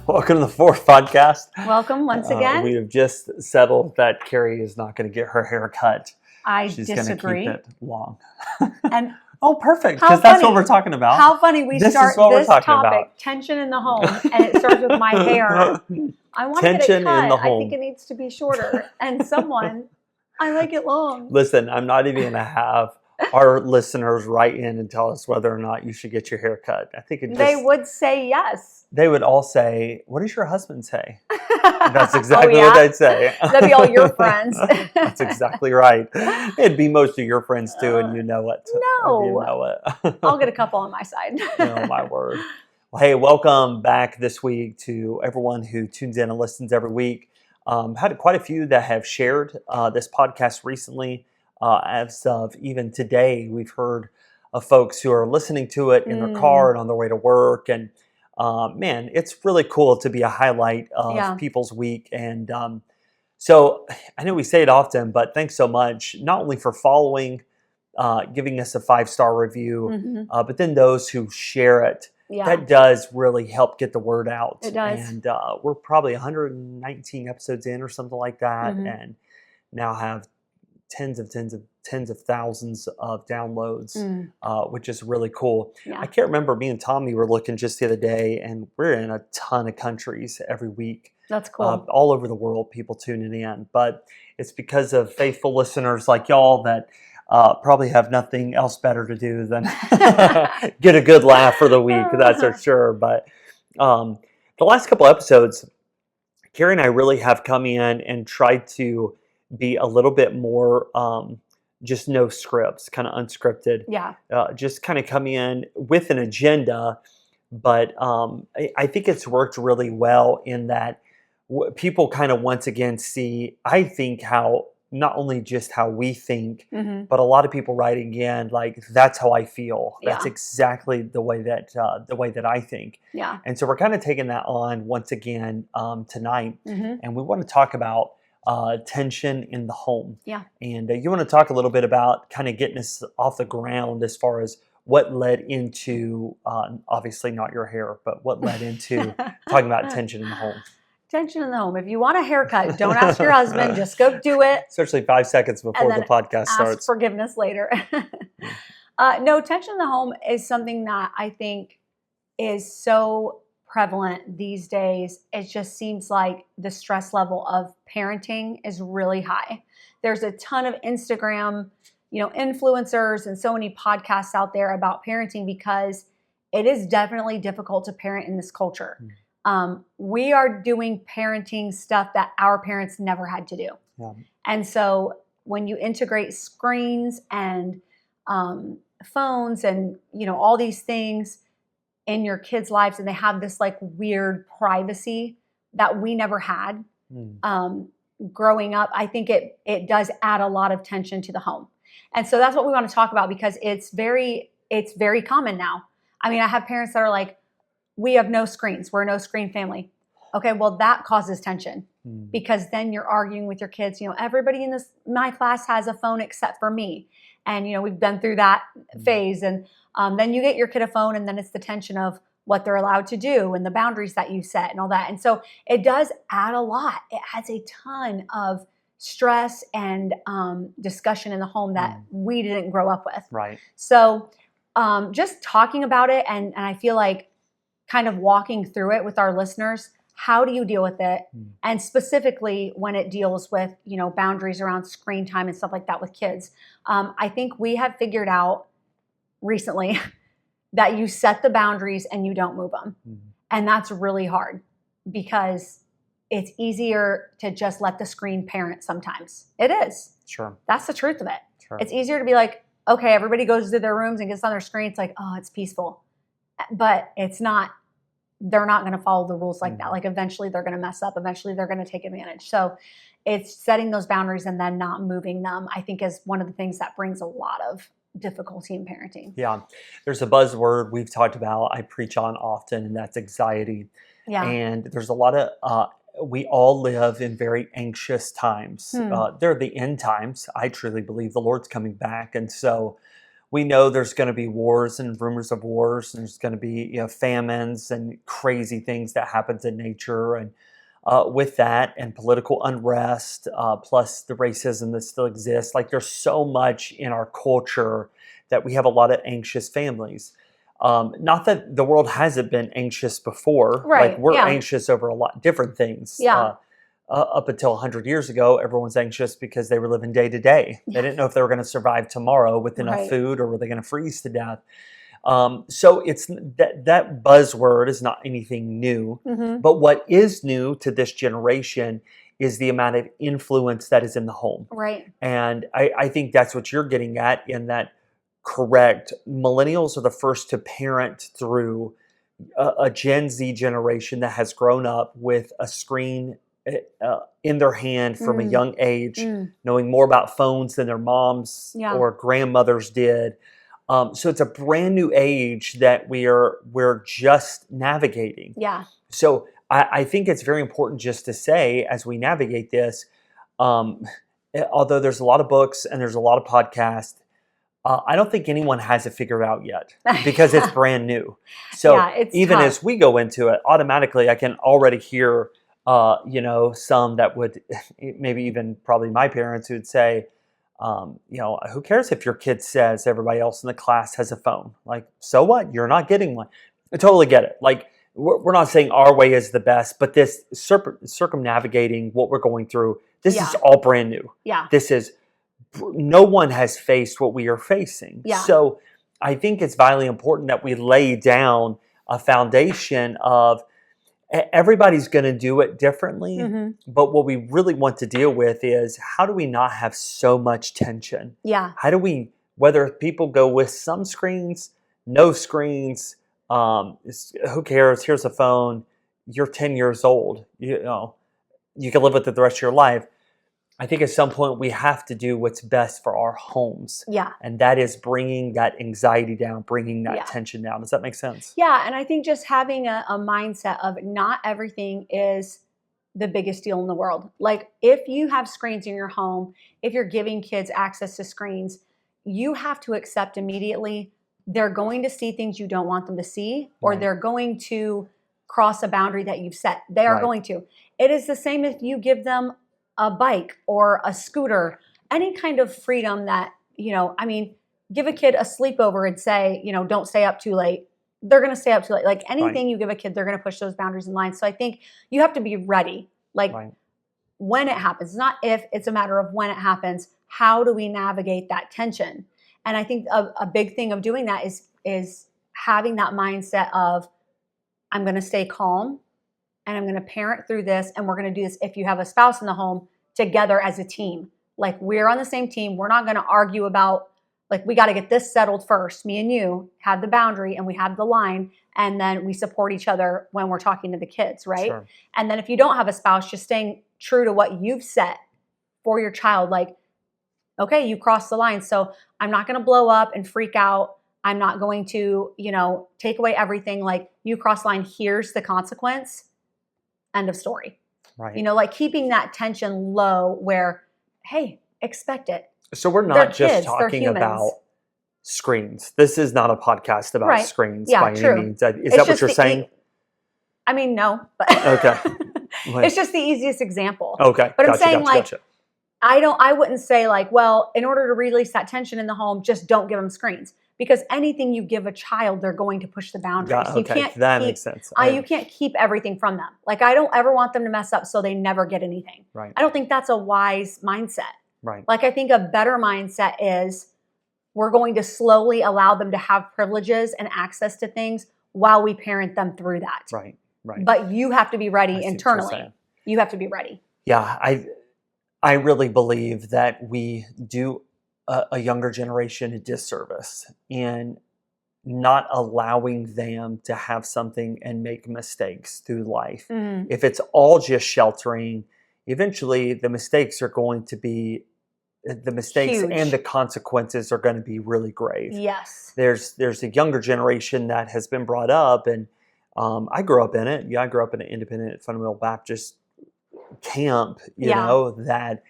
Welcome to the fourth podcast. Welcome once again. We have just settled that Carrie is not going to get her hair cut. She's disagree. She's going to keep it long. And perfect, because that's what we're talking about. How funny we start this topic, about. Tension in the home, and it starts with my hair. I want to get it cut. I think it needs to be shorter. And I like it long. Listen, I'm not even going to have our listeners write in and tell us whether or not you should get your hair cut. I think they would say yes. They would all say, "What does your husband say?" That's exactly what they'd say. That'd be all your friends. That's exactly right. It'd be most of your friends too, and you know it. No. You know it. I'll get a couple on my side. Oh, my word. Well, hey, welcome back this week to everyone who tunes in and listens every week. Had quite a few that have shared this podcast recently. As of even today, we've heard of folks who are listening to it in their car and on their way to work. And man, it's really cool to be a highlight of people's week. And so I know we say it often, but thanks so much, not only for following, giving us a 5-star review, but then those who share it. Yeah. That does really help get the word out. It does. And we're probably 119 episodes in or something like that, and now have tens of thousands of downloads, which is really cool. Yeah. I can't remember, me and Tommy were looking just the other day, and we're in a ton of countries every week. That's cool. All over the world, people tuning in. But it's because of faithful listeners like y'all that probably have nothing else better to do than get a good laugh for the week, that's for sure. But the last couple episodes, Carrie and I really have come in and tried to be a little bit more just no scripts, kind of unscripted. Yeah. Just kind of come in with an agenda. But I think it's worked really well in that people kind of once again see, I think, how not only just how we think, but a lot of people writing in like, that's how I feel. That's exactly the way that I think. Yeah. And so we're kind of taking that on once again tonight, and we want to talk about tension in the home. Yeah. And you want to talk a little bit about kind of getting us off the ground as far as what led into, obviously not your hair, but what led into talking about tension in the home. Tension in the home. If you want a haircut, don't ask your husband. Just go do it. Especially 5 seconds before the podcast starts. Ask forgiveness later. No, tension in the home is something that I think is so prevalent these days. It just seems like the stress level of parenting is really high. There's a ton of Instagram, influencers and so many podcasts out there about parenting because it is definitely difficult to parent in this culture. We are doing parenting stuff that our parents never had to do. Yeah. And so when you integrate screens and phones and, all these things in your kids' lives, and they have this like weird privacy that we never had growing up, I think it does add a lot of tension to the home. And so that's what we want to talk about because it's very common now. I mean, I have parents that are like, we have no screens. We're a no screen family. Okay, well, that causes tension because then you're arguing with your kids. Everybody in my class has a phone except for me. And, we've been through that phase. And then you get your kid a phone and then it's the tension of what they're allowed to do and the boundaries that you set and all that. And so it does add a lot. It adds a ton of stress and discussion in the home that we didn't grow up with. Right. So just talking about it and I feel like kind of walking through it with our listeners. How do you deal with it? And specifically when it deals with, boundaries around screen time and stuff like that with kids. I think we have figured out recently that you set the boundaries and you don't move them. And that's really hard because it's easier to just let the screen parent sometimes. It is. Sure. That's the truth of it. Sure. It's easier to be like, okay, everybody goes to their rooms and gets on their screen. It's like, oh, it's peaceful. But it's not, they're not going to follow the rules like that. Like eventually they're going to mess up. Eventually they're going to take advantage. So it's setting those boundaries and then not moving them, I think is one of the things that brings a lot of difficulty in parenting. Yeah. There's a buzzword we've talked about, I preach on often, and that's anxiety. Yeah. And there's a lot of, we all live in very anxious times. They're the end times. I truly believe the Lord's coming back. And so we know there's going to be wars and rumors of wars, and there's going to be famines and crazy things that happens in nature, and with that and political unrest, plus the racism that still exists. Like there's so much in our culture that we have a lot of anxious families. Not that the world hasn't been anxious before. Right. Like we're anxious over a lot different things. Yeah. Up until 100 years ago, everyone's anxious because they were living day to day. They didn't know if they were going to survive tomorrow with enough food, or were they going to freeze to death. So it's that buzzword is not anything new. Mm-hmm. But what is new to this generation is the amount of influence that is in the home. Right. And I think that's what you're getting at in that. Correct. Millennials are the first to parent through a Gen Z generation that has grown up with a screen in their hand from a young age, knowing more about phones than their moms or grandmothers did. So it's a brand new age that we're just navigating. Yeah. So I think it's very important just to say, as we navigate this, although there's a lot of books and there's a lot of podcasts, I don't think anyone has it figured out yet because it's brand new. So even tough. As we go into it, automatically I can already hear, some that would maybe even probably my parents who'd say, who cares if your kid says everybody else in the class has a phone? Like, so what? You're not getting one. I totally get it. Like, we're not saying our way is the best, but this circumnavigating what we're going through, this is all brand new. Yeah. No one has faced what we are facing. Yeah. So I think it's vitally important that we lay down a foundation of everybody's going to do it differently. Mm-hmm. But what we really want to deal with is how do we not have so much tension? Yeah. How do we, whether people go with some screens, no screens, who cares? Here's a phone. You're 10 years old. You can live with it the rest of your life. I think at some point we have to do what's best for our homes. Yeah. And that is bringing that anxiety down, bringing that tension down. Does that make sense? Yeah. And I think just having a mindset of not everything is the biggest deal in the world. Like if you have screens in your home, if you're giving kids access to screens, you have to accept immediately they're going to see things you don't want them to see, or they're going to cross a boundary that you've set. They are going to. It is the same if you give them a bike or a scooter, any kind of freedom that, give a kid a sleepover and say, don't stay up too late. They're going to stay up too late. Like anything you give a kid, they're going to push those boundaries in line. So I think you have to be ready. Like when it happens, not if, it's a matter of when it happens. How do we navigate that tension? And I think a big thing of doing that is having that mindset of, I'm going to stay calm. And I'm going to parent through this, and we're going to do this if you have a spouse in the home together as a team. Like we're on the same team. We're not going to argue about, like, we got to get this settled first. Me and you have the boundary and we have the line, and then we support each other when we're talking to the kids, right? Sure. And then if you don't have a spouse, just staying true to what you've set for your child. Like, okay, you crossed the line. So I'm not going to blow up and freak out. I'm not going to, take away everything. Like you cross the line, here's the consequence. End of story. Right. Like keeping that tension low where, hey, expect it. So we're not just talking about screens. This is not a podcast about screens by any means. Is that what you're saying? No. But okay. It's just the easiest example. Okay. But I'm saying I wouldn't say like, well, in order to release that tension in the home, just don't give them screens. Because anything you give a child, they're going to push the boundaries. That makes sense. You can't keep everything from them. Like, I don't ever want them to mess up so they never get anything. Right. I don't think that's a wise mindset. Right. Like, I think a better mindset is we're going to slowly allow them to have privileges and access to things while we parent them through that. Right. But you have to be ready internally. You have to be ready. Yeah, I really believe that we do a younger generation a disservice in not allowing them to have something and make mistakes through life. Mm-hmm. If it's all just sheltering, eventually the mistakes are going to be huge. And the consequences are going to be really grave. Yes. There's a younger generation that has been brought up, and I grew up in it. Yeah, I grew up in an independent fundamental Baptist camp, you know, that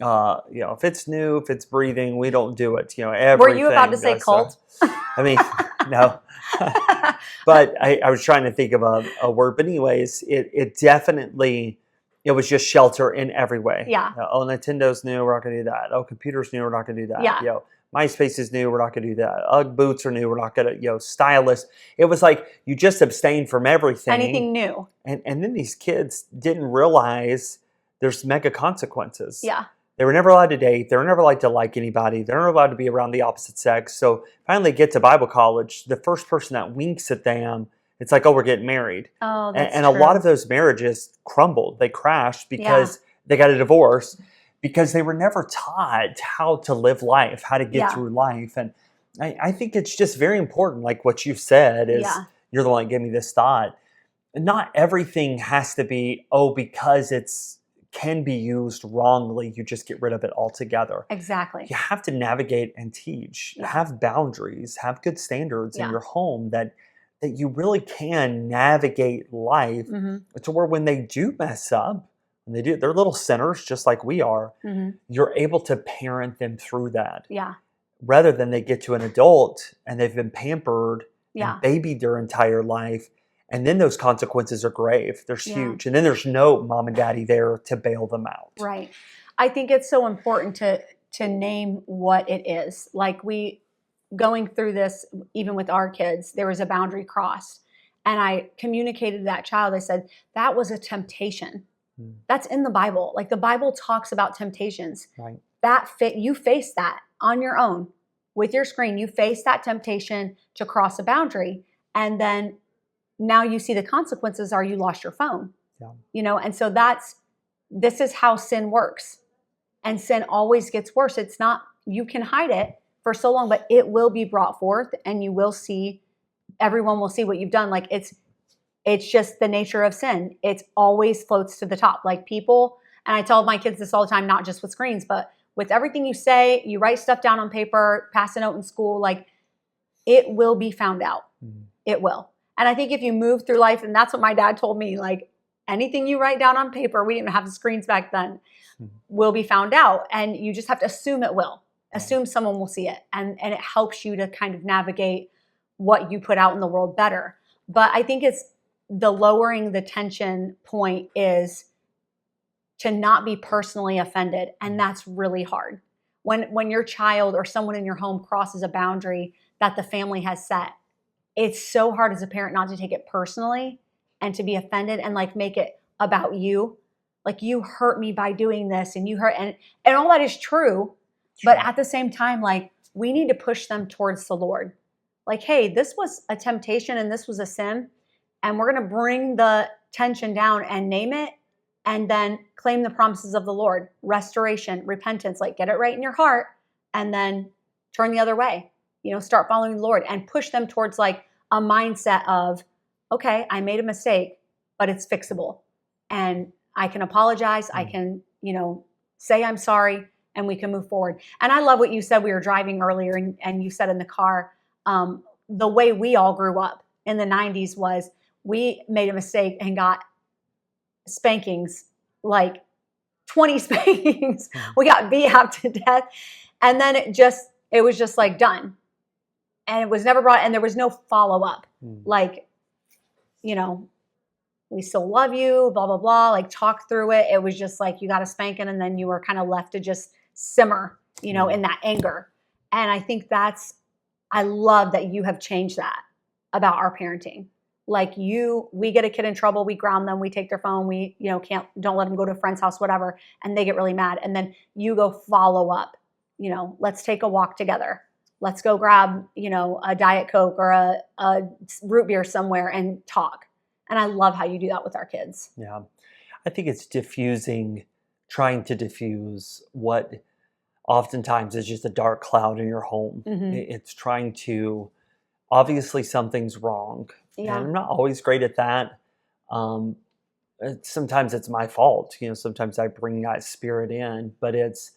if it's new, if it's breathing, we don't do it. Were you about to Everything say does. cult? I mean, no. But I was trying to think of a word. But anyways, it definitely, it was just shelter in every way. Yeah. Oh, Nintendo's new, we're not going to do that. Oh, computer's new, we're not going to do that. Yeah. MySpace is new, we're not going to do that. Ugg boots are new, we're not going to, stylists. It was like you just abstained from everything. Anything new. And then these kids didn't realize there's mega consequences. Yeah. They were never allowed to date. They were never allowed to like anybody. They're never allowed to be around the opposite sex. So finally get to Bible college, the first person that winks at them, it's like, oh, we're getting married. Oh, that's and true. a lot of those marriages crumbled. They crashed because they got a divorce, because they were never taught how to live life, how to get through life. And I think it's just very important, like what you've said is, you're the one that gave me this thought. Not everything has to be, because it's can be used wrongly, you just get rid of it altogether. Exactly. You have to navigate and teach, have boundaries, have good standards in your home that you really can navigate life to where when they do mess up, when they're little sinners just like we are, you're able to parent them through that. Yeah. Rather than they get to an adult and they've been pampered and babied their entire life. And then those consequences are grave. They're huge. And then there's no mom and daddy there to bail them out. Right. I think it's so important to name what it is. Like going through this, even with our kids, there was a boundary crossed. And I communicated to that child, I said, that was a temptation. That's in the Bible. Like the Bible talks about temptations. Right. You face that on your own with your screen. You face that temptation to cross a boundary. And then now you see the consequences are you lost your phone, and so this is how sin works. And sin always gets worse. It's not, you can hide it for so long, but it will be brought forth and you will see, everyone will see what you've done. Like it's just the nature of sin. It always floats to the top. Like people, and I tell my kids this all the time, not just with screens, but with everything you say, you write stuff down on paper, pass a note in school, like it will be found out. It will. And I think if you move through life, and that's what my dad told me, like anything you write down on paper, we didn't have the screens back then, will be found out. And you just have to assume it will. Assume someone will see it. And it helps you to kind of navigate what you put out in the world better. But I think it's the lowering the tension point is to not be personally offended. And that's really hard. When your child or someone in your home crosses a boundary that the family has set, it's so hard as a parent not to take it personally and to be offended and like make it about you. Like you hurt me by doing this and you hurt, and all that is true. But at the same time, like we need to push them towards the Lord. Like, hey, this was a temptation and this was a sin. And we're going to bring the tension down and name it and then claim the promises of the Lord, restoration, repentance, like get it right in your heart and then turn the other way. Start following the Lord and push them towards like a mindset of, okay, I made a mistake, but it's fixable. And I can apologize. I can, say I'm sorry and we can move forward. And I love what you said. We were driving earlier and you said in the car, the way we all grew up in the 90s was we made a mistake and got spankings, like 20 spankings. We got beat out to death. And then it was just like done. And it was never brought, and there was no follow-up. Like, we still love you, blah, blah, blah, like talk through it. It was just like you got a spanking and then you were kind of left to just simmer, in that anger. And I think I love that you have changed that about our parenting. Like we get a kid in trouble, we ground them, we take their phone, we, don't let them go to a friend's house, whatever. And they get really mad. And then you go follow up, let's take a walk together. Let's go grab, a Diet Coke or a root beer somewhere and talk. And I love how you do that with our kids. Yeah. I think it's trying to diffuse what oftentimes is just a dark cloud in your home. It's trying to, obviously something's wrong. Yeah. And I'm not always great at that. Sometimes it's my fault. Sometimes I bring that spirit in, but it's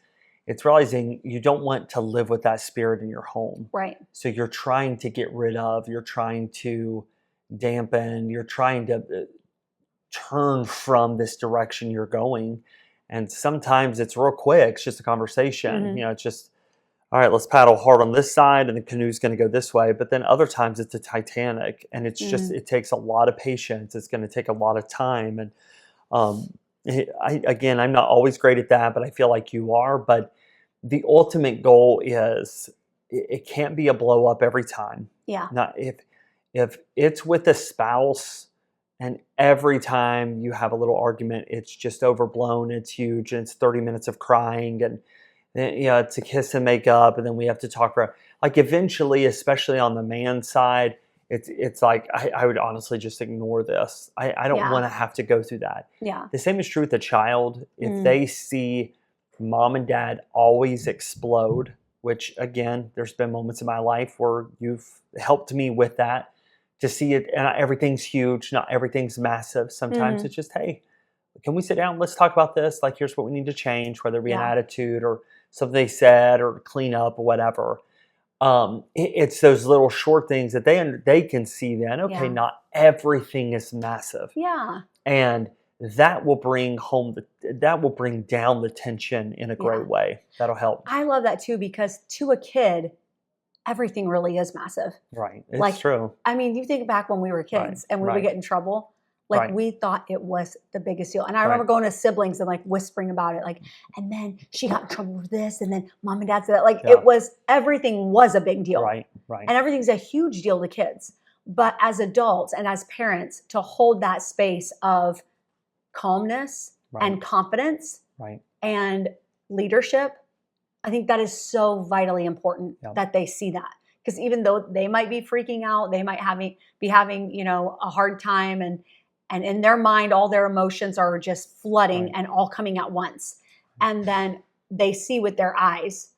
realizing you don't want to live with that spirit in your home. Right. So you're trying to get rid of, you're trying to dampen, you're trying to turn from this direction you're going. And sometimes it's real quick. It's just a conversation. Mhm. It's just, all right, let's paddle hard on this side and the canoe's going to go this way. But then other times it's a Titanic, and it's just, Mhm. it takes a lot of patience. It's going to take a lot of time. And um, again, I'm not always great at that, but I feel like you are. But the ultimate goal is it can't be a blow up every time. Yeah. Not if it's with a spouse and every time you have a little argument, it's just overblown, it's huge, and it's 30 minutes of crying, and then, it's a kiss and make up, and then we have to talk for like eventually, especially on the man side, it's like I would honestly just ignore this. I don't Yeah. want to have to go through that. Yeah. The same is true with a child. If Mm. they see mom and dad always explode, which again, there's been moments in my life where you've helped me with that, to see it, and everything's huge, not everything's massive. Sometimes Mhm. it's just, hey, can we sit down? Let's talk about this. Like, here's what we need to change, whether it be an Yeah. attitude or something they said or clean up or whatever. It's those little short things that they can see then, okay, Yeah. not everything is massive. Yeah. And that will bring down the tension in a Yeah. great way. That'll help. I love that too, because to a kid, everything really is massive. Right. It's Like, true. I mean, you think back when we were Right. kids and we Right. would get in trouble, like Right. we thought it was the biggest deal. And I remember Right. going to siblings and like whispering about it, like, and then she got in trouble with this, and then mom and dad said that. Like Yeah. it was, everything was a big deal. Right. Right. And everything's a huge deal to kids. But as adults and as parents, to hold that space of calmness Right. and confidence Right. and leadership, I think that is so vitally important Yeah. that they see that. Because even though they might be freaking out, they might be having a hard time, and in their mind, all their emotions are just flooding Right. and all coming at once. And then they see with their eyes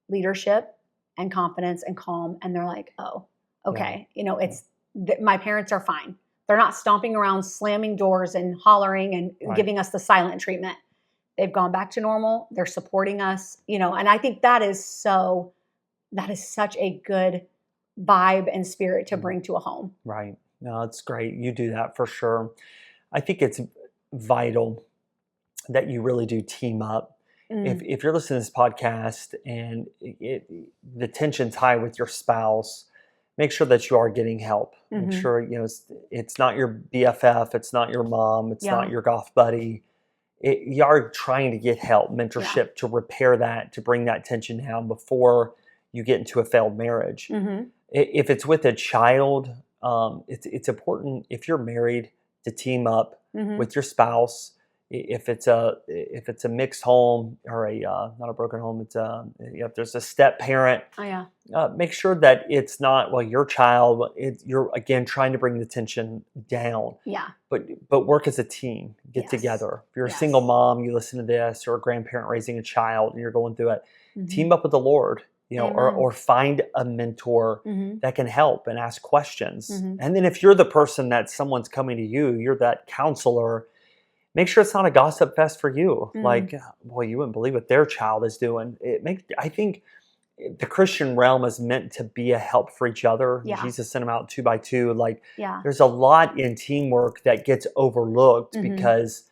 leadership and confidence and calm, and they're like, oh, okay, my parents are fine. They're not stomping around, slamming doors and hollering and Right. giving us the silent treatment. They've gone back to normal. They're supporting us, and I think that is such a good vibe and spirit to bring to a home. Right. No, it's great. You do that for sure. I think it's vital that you really do team up. Mm. If you're listening to this podcast and the tension's high with your spouse, make sure that you are getting help. Make Mhm. sure it's not your BFF, it's not your mom, it's Yeah. not your golf buddy. You are trying to get help, mentorship to repair that, to bring that tension down before you get into a failed marriage. Mhm. If it's with a child, it's important if you're married to team up Mhm. with your spouse. If it's a mixed home or not a broken home, if there's a step parent, Oh yeah. make sure that it's not your child. You're again trying to bring the tension down, Yeah. but work as a team. Get Yes. together. If you're a Yes. single mom, you listen to this, or a grandparent raising a child, and you're going through it. Mhm. Team up with the Lord, or Amen. find a mentor Mhm. that can help and ask questions. Mhm. And then if you're the person that someone's coming to you, you're that counselor. Make sure it's not a gossip fest for you. Mm. Like, boy, you wouldn't believe what their child is doing. I think the Christian realm is meant to be a help for each other. Yeah. Jesus sent them out 2 by 2. Like, Yeah. there's a lot in teamwork that gets overlooked Mhm. because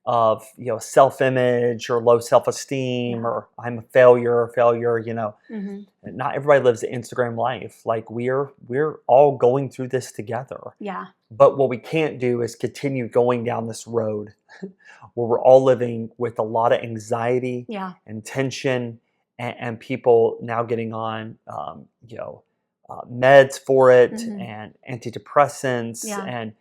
of self-image or low self-esteem, Yeah. or I'm a failure. Mhm. Not everybody lives the Instagram life. Like, we're all going through this together. Yeah. But what we can't do is continue going down this road where we're all living with a lot of anxiety Yeah. and tension, and people now getting on, meds for it, Mhm. and antidepressants. Yeah. And,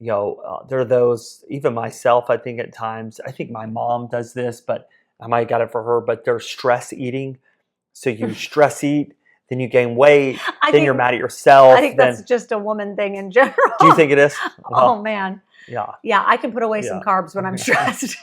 there are those, even myself, I think at times, I think my mom does this, but I might have got it for her, but they're stress eating. So you stress eat, then you gain weight, then you're mad at yourself. I think that's just a woman thing in general. Do you think it is? Oh man. Yeah. Yeah, I can put away some Yeah. carbs when I'm stressed.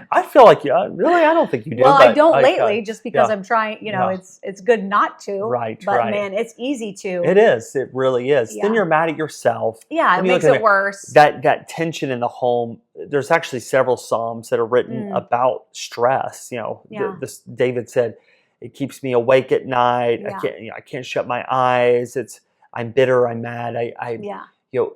I feel like really, I don't think you do. Well, I but don't like, lately, just because yeah. I'm trying. Yeah. It's good not to. Right, But right. man, it's easy to. It is. It really is. Then Yeah. you're mad at yourself. Yeah, it Then you makes look at it worse. That tension in the home. There's actually several psalms that are written about stress. Yeah. This David said, "It keeps me awake at night. Yeah. I can't shut my eyes. I'm bitter. I'm mad. Yeah.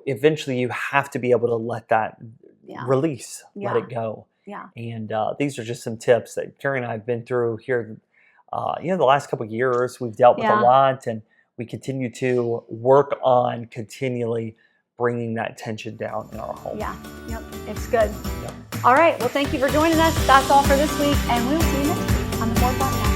Eventually you have to be able to let that Yeah. release, Yeah. let it go. Yeah. And these are just some tips that Carrie and I have been through here. The last couple of years, we've dealt with a Yeah. lot, and we continue to work on continually bringing that tension down in our home. Yeah. Yep. It's good. Yep. All right. Well, thank you for joining us. That's all for this week, and we'll see you next week on the More Podcast.